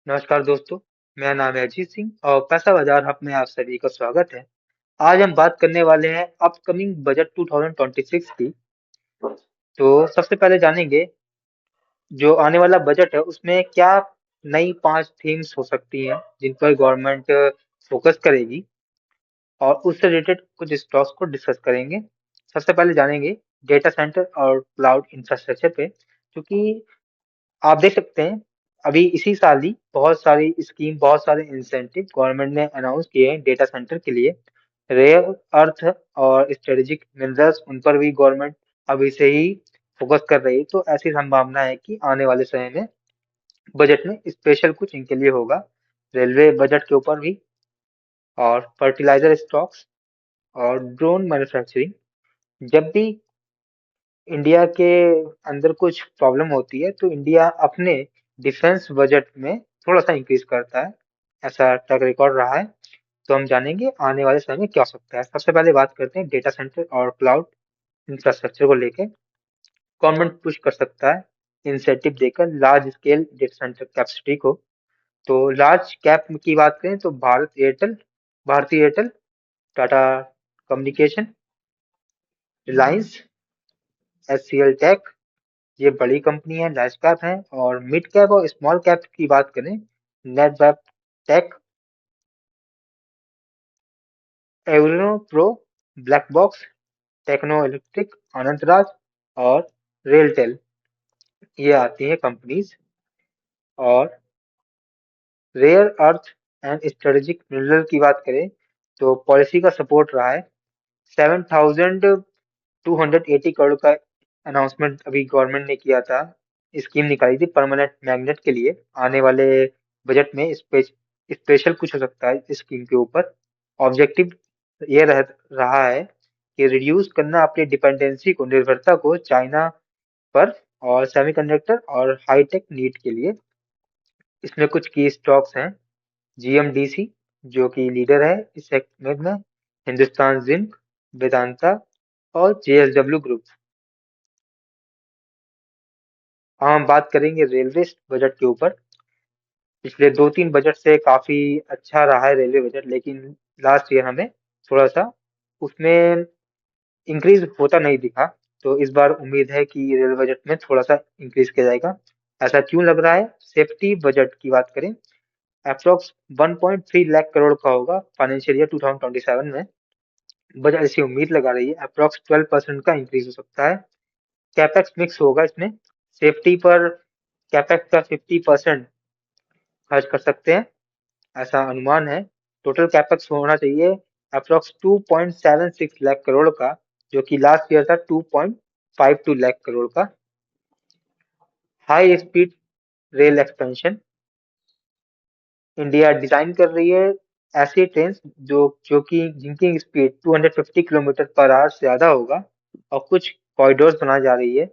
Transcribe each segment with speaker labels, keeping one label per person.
Speaker 1: नमस्कार दोस्तों, मेरा नाम है अजीत सिंह और पैसा बाजार हब में आप सभी का स्वागत है। आज हम बात करने वाले हैं अपकमिंग बजट 2026 की। तो सबसे पहले जानेंगे जो आने वाला बजट है उसमें क्या नई 5 थीम्स हो सकती हैं जिन पर गवर्नमेंट फोकस करेगी और उससे रिलेटेड कुछ स्टॉक्स को डिस्कस करेंगे। सबसे पहले जानेंगे डेटा सेंटर और क्लाउड इंफ्रास्ट्रक्चर पे, क्योंकि आप देख सकते हैं अभी इसी साल ही बहुत सारी स्कीम, बहुत सारे इंसेंटिव गवर्नमेंट ने अनाउंस किए हैं डेटा सेंटर के लिए। रेयर अर्थ और स्ट्रेटेजिक मिनरल्स, उन पर भी गवर्नमेंट अभी से ही फोकस कर रही है। तो ऐसी संभावना है कि आने वाले समय में बजट में स्पेशल कुछ इनके लिए होगा। रेलवे बजट के ऊपर भी, और फर्टिलाइजर स्टॉक्स और ड्रोन मैन्युफैक्चरिंग। जब भी इंडिया के अंदर कुछ प्रॉब्लम होती है तो इंडिया अपने डिफेंस बजट में थोड़ा सा इंक्रीज करता है। ऐसा ट्रैक रिकॉर्ड रहा है। तो हम जानेंगे आने वाले समय में क्या हो सकता है। सबसे पहले बात करते हैं डेटा सेंटर और क्लाउड इंफ्रास्ट्रक्चर को लेके। गवर्नमेंट पुश कर सकता है इंसेंटिव देकर large scale data center capacity को। तो लार्ज कैप की बात करें तो भारती एयरटेल, टाटा कम्युनिकेशन, रिलायंस, एचसीएल टेक, ये बड़ी कंपनी है, लार्ज कैप है। और मिड कैप और स्मॉल कैप की बात करें, नेटवेब टेक, एवरेनो प्रो, ब्लैक बॉक्स, टेक्नो इलेक्ट्रिक, अनंतराज और रेलटेल, ये आती है कंपनीज। और rare earth and strategic mineral की बात करें तो पॉलिसी का सपोर्ट रहा है। 7,280 करोड़ का अनाउंसमेंट अभी गवर्नमेंट ने किया था। स्कीम निकाली थी परमानेंट मैग्नेट के लिए। आने वाले बजट में स्पेशल कुछ हो सकता है इस स्कीम के ऊपर। ऑब्जेक्टिव ये रहा है कि रिड्यूस करना अपनी डिपेंडेंसी को, निर्भरता को चाइना पर, और सेमीकंडक्टर और हाईटेक नीड के लिए। इसमें कुछ की स्टॉक्स हैं। जीएमडीसी जो कि लीडर है इस सेगमेंट में, हिंदुस्तान जिंक, वेदांता और जेएसडब्ल्यू ग्रुप। अब हम बात करेंगे रेलवे बजट के ऊपर। पिछले 2-3 बजट से काफी अच्छा रहा है रेलवे बजट, लेकिन लास्ट ईयर हमें थोड़ा सा उसमें इंक्रीज होता नहीं दिखा। तो इस बार उम्मीद है कि रेलवे बजट में थोड़ा सा इंक्रीज किया जाएगा। ऐसा क्यों लग रहा है? सेफ्टी बजट की बात करें, अप्रोक्स 1.3 लाख करोड़ का होगा फाइनेंशियल ईयर 2027 में। बजट ऐसी उम्मीद लगा रही है अप्रोक्स 12% का इंक्रीज हो सकता है। कैपेक्स मिक्स होगा इसमें। सेफ्टी पर कैपेक्स का 50% खर्च कर सकते हैं, ऐसा अनुमान है। टोटल कैपेक्स होना चाहिए अप्रोक्स 2.76 लाख करोड़ का, जो कि लास्ट ईयर था 2.52 लाख करोड़ का। High speed rail expansion, India design कर रही है ऐसी ट्रेन जो कि जिनकी स्पीड 250 किलोमीटर पर आवर से ज्यादा होगा। और कुछ कॉरिडोर्स बनाई जा रही है।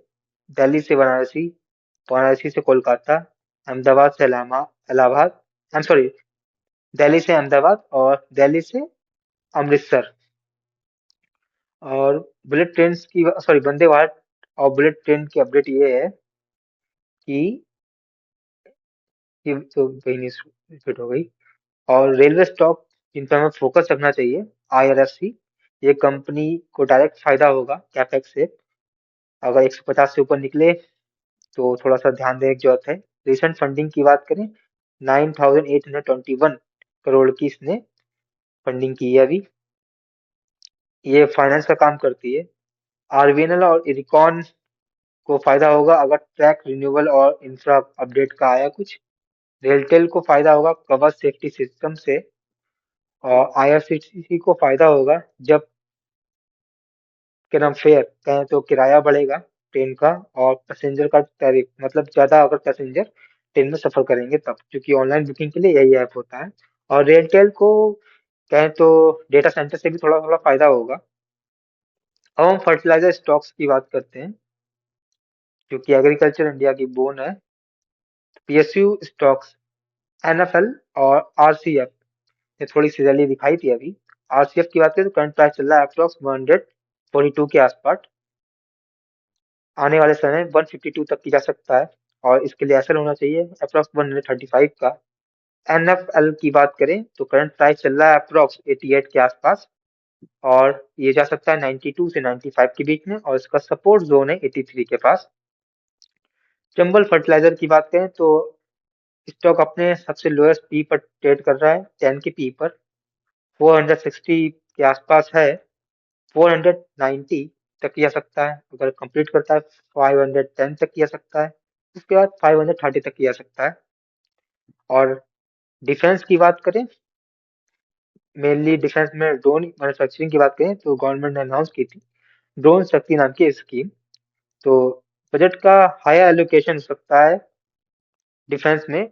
Speaker 1: दिल्ली से वाराणसी, वाराणसी से कोलकाता, अहमदाबाद से Allahabad, I am sorry, Delhi से अहमदाबाद और दिल्ली से अमृतसर। और बुलेट ट्रेन की, सॉरी, वंदे भारत और बुलेट ट्रेन की अपडेट ये है कि ये तो कहीं नहीं रिपीट हो गई। और रेलवे स्टॉक जिन पर हमें फोकस रखना चाहिए, आईआरएफसी, ये कंपनी को डायरेक्ट फायदा होगा कैपेक्स से। अगर 150 से ऊपर निकले तो थोड़ा सा ध्यान देने की जरूरत है। रिसेंट फंडिंग की बात करें, 9,821 करोड़ की इसने फंडिंग की है अभी। ये फाइनेंस का काम करती है। आरबीएनएल और इरिकॉन को फायदा होगा अगर ट्रैक रिन्यूअल और इंफ्रा अपडेट का आया कुछ। रेलटेल को फायदा होगा कवच सेफ्टी सिस्टम से। और आईआरसीटीसी को फायदा होगा जब क्या नाम फेयर कहें तो किराया बढ़ेगा ट्रेन का, और पैसेंजर का टैरिफ, मतलब ज्यादा अगर पैसेंजर ट्रेन में सफर करेंगे तब, क्योंकि ऑनलाइन बुकिंग के लिए यही ऐप होता है। और रेलटेल को कहें तो डेटा सेंटर से भी थोड़ा थोड़ा फायदा होगा। अब हम फर्टिलाइजर स्टॉक्स की बात करते हैं, क्योंकि एग्रीकल्चर इंडिया की बोन है। पीएसयू स्टॉक्स, एनएफएल और आरसीएफ ने थोड़ी सी रैली दिखाई थी अभी। आरसीएफ की बात करें तो करंट प्राइस चल रहा है अप्रोक्स 142 के आसपास। आने वाले समय 152 तक की जा सकता है, और इसके लिए एसएल होना चाहिए अप्रोक्स 135 का। एनएफएल की बात करें तो करंट प्राइस चल रहा है अप्रोक्स 88 के आसपास, और ये जा सकता है 92 से 95 के बीच में, और इसका सपोर्ट जोन है 83 के पास। चंबल फर्टिलाइजर की बात करें तो स्टॉक अपने सबसे लोएस्ट पी पर ट्रेड कर रहा है, 10 के पी पर 460 के आसपास है। 490 तक जा सकता है, अगर कंप्लीट करता है 510 तक जा सकता है, उसके बाद 530 तक जा सकता है। और डिफेंस की बात करें, मेनली डिफेंस में ड्रोन मैन्युफैक्चरिंग की बात करें तो गवर्नमेंट ने अनाउंस की थी ड्रोन शक्ति नाम की स्कीम। तो बजट का हायर एलोकेशन हो सकता है डिफेंस में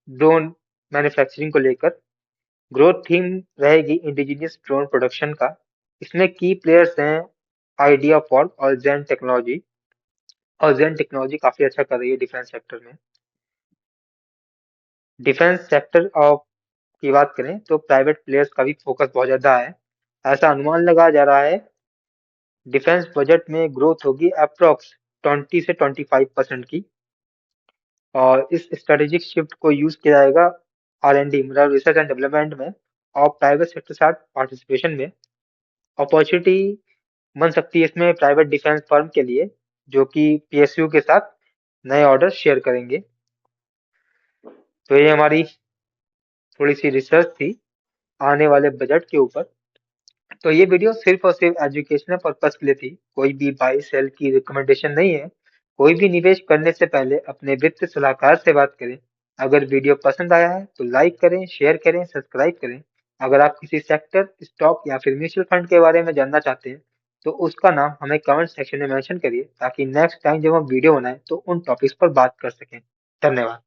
Speaker 1: ड्रोन मैन्युफैक्चरिंग को लेकर। ग्रोथ थीम रहेगी इंडिजिनियस ड्रोन प्रोडक्शन का। इसमें की प्लेयर्स हैं आइडिया फॉर और जेन टेक्नोलॉजी, और जेन टेक्नोलॉजी काफी अच्छा कर रही है डिफेंस सेक्टर में। डिफेंस सेक्टर ऑफ की बात करें तो प्राइवेट प्लेयर्स का भी फोकस बहुत ज्यादा है। ऐसा अनुमान लगाया जा रहा है डिफेंस बजट में ग्रोथ होगी अप्रोक्स 20 से 25% की। और इस स्ट्रेटेजिक शिफ्ट को यूज किया जाएगा R&D मतलब रिसर्च एंड डेवलपमेंट में, और प्राइवेट सेक्टर के साथ पार्टिसिपेशन में। अपॉर्चुनिटी बन सकती है इसमें प्राइवेट डिफेंस फर्म के लिए, जो कि PSU के साथ नए ऑर्डर शेयर करेंगे। तो ये हमारी थोड़ी सी रिसर्च थी आने वाले बजट के ऊपर। तो ये वीडियो सिर्फ और सिर्फ एजुकेशनल पर्पस के लिए थी, कोई भी बाई सेल की रिकमेंडेशन नहीं है। कोई भी निवेश करने से पहले अपने वित्त सलाहकार से बात करें। अगर वीडियो पसंद आया है तो लाइक करें, शेयर करें, सब्सक्राइब करें। अगर आप किसी सेक्टर, स्टॉक या फिर म्यूचुअल फंड के बारे में जानना चाहते हैं तो उसका नाम हमें कमेंट सेक्शन में मेंशन करिए, ताकि नेक्स्ट टाइम जब हम वीडियो बनाएं तो उन टॉपिक्स पर बात कर सकें। धन्यवाद।